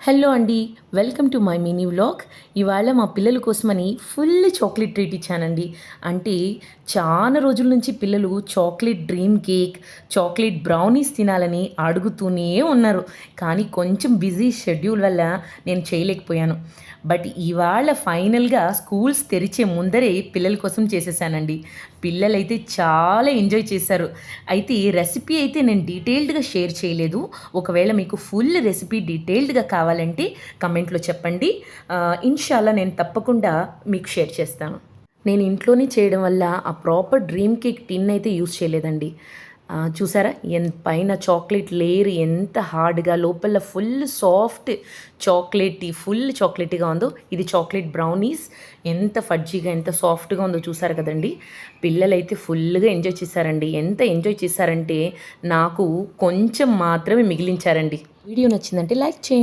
Hello అండి. Welcome to my mini vlog. ఇవాళ మా పిల్లల కోసమని ఫుల్ చాక్లెట్ ట్రీట్ ఇచ్చానండి. అంటే చాలా రోజుల నుంచి పిల్లలు chocolate dream cake, chocolate brownies తినాలని అడుగుతూనే ఉన్నారు. కానీ కొంచెం బిజీ షెడ్యూల్ వల్ల నేను చేయలేకపోయాను. బట్ ఇవాళ ఫైనల్‌గా స్కూల్స్ తెరిచే ముందరే పిల్లల కోసం చేసేసానండి. పిల్లలైతే చాలా ఎంజాయ్ చేశారు. అయితే రెసిపీ అయితే నేను డీటెయిల్డ్‌గా షేర్ చేయలేదు. ఒకవేళ మీకు ఫుల్ రెసిపీ డీటెయిల్డ్‌గా కావాలంటే కమెంట్‌లో చెప్పండి. ఇన్‌షాల్లా నేను తప్పకుండా మీకు షేర్ చేస్తాను. నేను ఇంట్లోనే చేయడం వల్ల ఆ ప్రాపర్ డ్రీమ్ కేక్ టిన్ అయితే యూజ్ చేయలేదండి. చూసారా? పైన చాక్లేట్ లేయర్ ఎంత హార్డ్‌గా, లోపల ఫుల్ సాఫ్ట్ ఫుల్ చాక్లేటీగా ఉందో. ఇది చాక్లేట్ బ్రౌనీస్ ఎంత ఫడ్జీగా, ఎంత సాఫ్ట్‌గా ఉందో చూసారు కదండీ! పిల్లలైతే ఫుల్‌గా ఎంజాయ్ చేశారండి. ఎంత ఎంజాయ్ చేశారంటే నాకు కొంచెం మాత్రమే మిగిలించారండి. వీడియో నచ్చిందంటే లైక్ చేయండి.